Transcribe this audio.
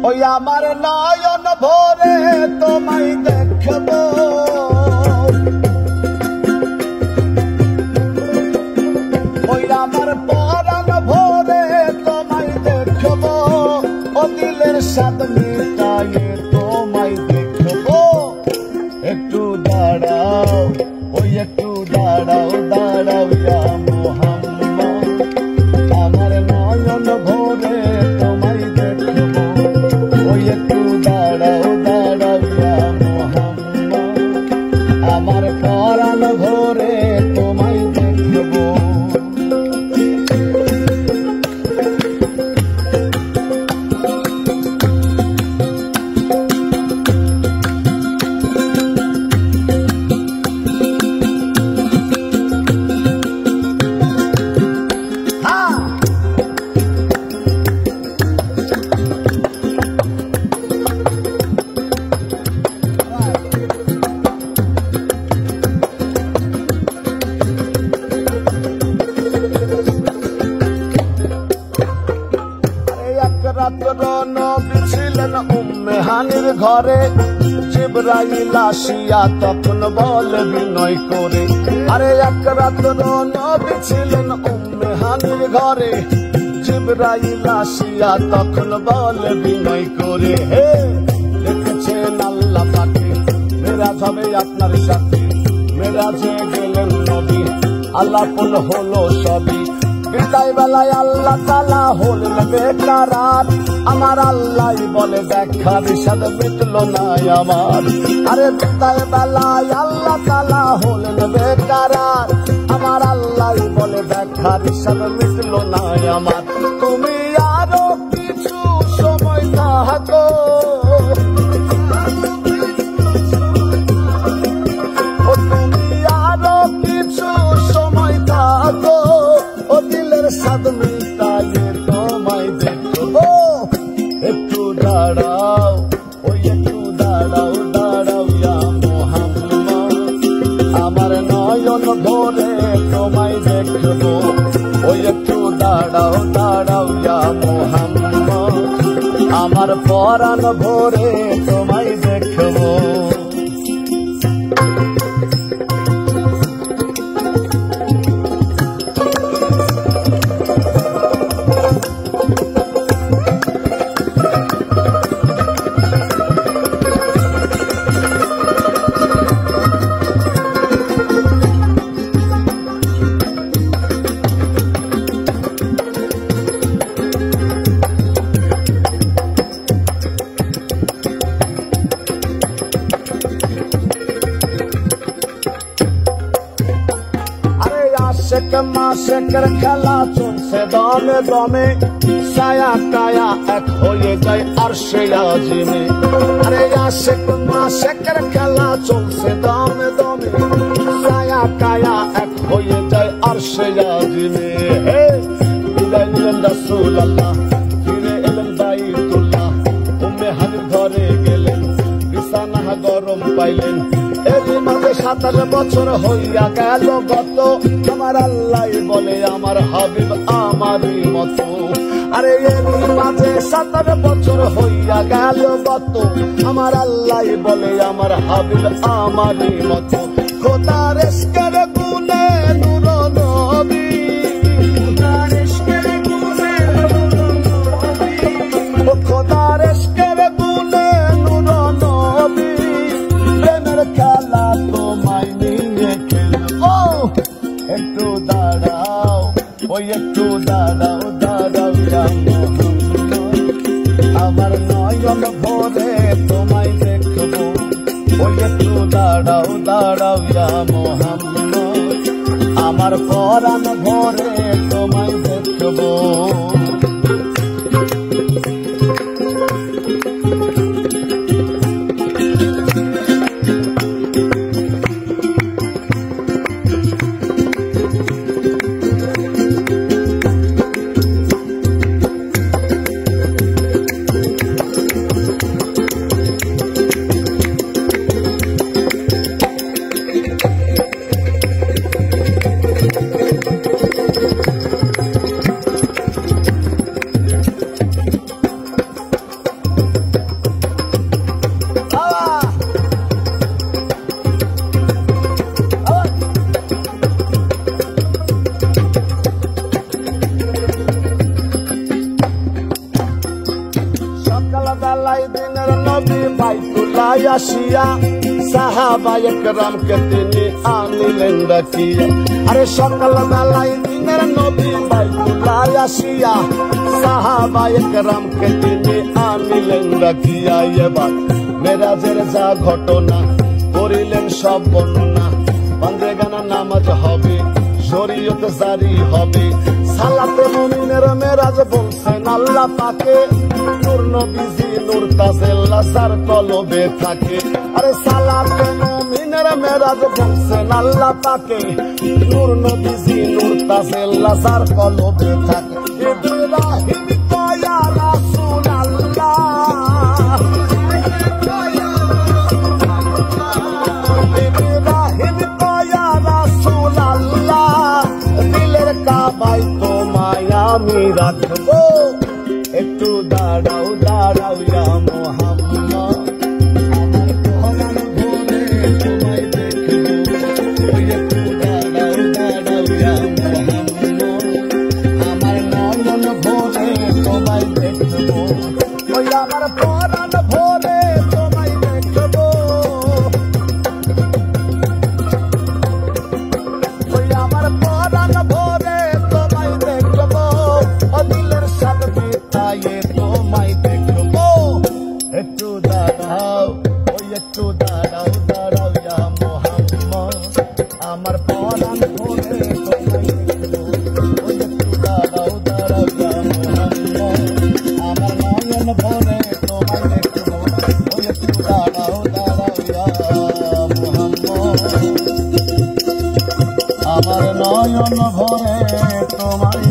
ওই আমার নয়ন ভরে তোমায় দেখব, ওই আমার পরাণ ভরে তোমায় দেখব, ও দিলের স্বাদ মিটায়ে তোমায় দেখব। একটু দাঁড়াও, ওই একটু দাঁড়াও, দাঁড়াও ইয়া মুহাম্মদ, আমার নয়ন ভরে তোমায় দেখব, ওই একটু দাঁড়াও, দাঁড়াও ইয়া মুহাম্মদ, আমার পরাণ ভরে তোমায় দেখব। রাত্র নবী ছিলেন উম্মে হানির ঘরে, জিবরাইল আসিয়া তখন বলে বিনয় করে, আরে এক রাত্র নবী ছিলেন উম্মে হানির ঘরে, জিবরাইল আসিয়া তখন বলে বিনয় করে, হে দেখেছেন আল্লাহ পাকে মেরাজ হবে আপনার সাথে, মেরাজে গেলেন নবী আলাপন হলো সবই, বিদায় বেলায় আল্লাহ তাআলা হলেন বেকারার, আমার আল্লাহ বলে দেখার স্বাদ মিটলো না আমার, আরে বিদায় বেলায় আল্লাহ তাআলা হলেন বেকারার, আমার আল্লাহ বলে দেখার স্বাদ মিটলো না আমার। তুমি আরো কিছু সময় থাকো, তুমি আরো কিছু সময় থাকো, ও দিলের স্বাদ মিটায়ে তোমায় দেখব। একটু দাঁড়াও, ওই একটু দাঁড়াও, দাঁড়াও ইয়া মুহাম্মদ, আমার নয়ন ভরে তোমায় দেখব, ওই একটু দাঁড়াও, দাঁড়াও ইয়া মুহাম্মদ, আমার পরাণ ভরে তোমায় দেখব। আশেক মাশেকের খেলা চলছে দমে দমে, ছায়া কায়া এক হয়ে যায় আরশে আজিমে, আরে আশেক মাশেকের খেলা চলছে দমে দমে, ছায়া কায়া এক হয়ে যায় আরশে আজিমে। হে বিদায় নিলেন রাসূলুল্লাহ, ফিরে এলেন বাইতুল্লাহ, উম্মে হানির ঘরে গেলেন, বিছানা গরম পাইলেন, এরই মাঝে 27 বছর হইয়া গেল গত, আমার আল্লাহ বলে আমার হাবিব আমারই মতো, আরে এরই মাঝে 27 বছর হইয়া গেল গত, আমার আল্লাহ বলে আমার হাবিব আমারই মতো। খোদার ইশকের গুণে নূর নবী, খোদার ইশকের গুণে নূর নবী, খোদার ইশকের গুণে নূর নবী, প্রেমের খেলা তোমায় নিয়ে খেলবো। একটু দাঁড়াও, ওই একটু দাঁড়াও, দাঁড়াও ইয়া মুহাম্মদ, আমার নয়ন ভরে তোমায় দেখব, ওই একটু দাঁড়াও, দাঁড়াও ইয়া মুহাম্মদ, আমার পরাণ ভরে তোমায় দেখব। বেলায় দিনের নবী বাইতুল্লাহ আসিয়া সাহাবায়ে কেরামকে তিনি আনিলেন ডাকিয়া। আরে সকাল বেলায় দিনের নবী বাইতুল্লাহ আসিয়া সাহাবায়ে কেরামকে তিনি আনিলেন ডাকিয়া। এবার মেরাজের যা ঘটনা করিলেন সব বর্ণনা, পাঞ্জেগানা নামাজ হবে, শরীয়ত জারি হবে, সালাতে মুমিনের মেরাজ বলছেন আল্লাহ পাকে, নূর নবীজি নূর তাজেল্লা যার কলবে থাকে। আরে সালাতে মুমিনের মেরাজ বলছেন আল্লাহ পাকে, নূর নবীজি নূর তাজেল্লা যার কলবে থাকে। ইব্রাহিম কয়া রাসূলুল্লাহ, ইব্রাহিম কয়া রাসূলুল্লাহ, দিলের কাবায় তোমায় আমি রাখবো, একটু দাঁড়াও দাঁড়াও ইয়া মুহাম্মদ, আমার পরাণ ভরে তোমায় দেখবো, একটু দাঁড়াও দাঁড়াও ইয়া মুহাম্মদ, আমার নয়ন ভরে তোমায় দেখবো, ওই আমার পরাণ ভরে তোমায় দেখবো, ওই আমার পরাণ ভরে তোমায় দেখবো, ও দিলের সাথে বিতায়ে তোমায় দেখবো, একটু দাঁড়াও, ওই একটু দাঁড়াও দাঁড়াও ইয়া মুহাম্মদ, আমার পরাণ ভরে তোমায় দেখবো, ওই একটু দাঁড়াও দাঁড়াও ইয়া মুহাম্মদ, আমার নয়ন ভরে তোমায় দেখবো, ওই একটু দাঁড়াও দাঁড়াও ইয়া মুহাম্মদ, আমার নয়ন ভরে তোমায়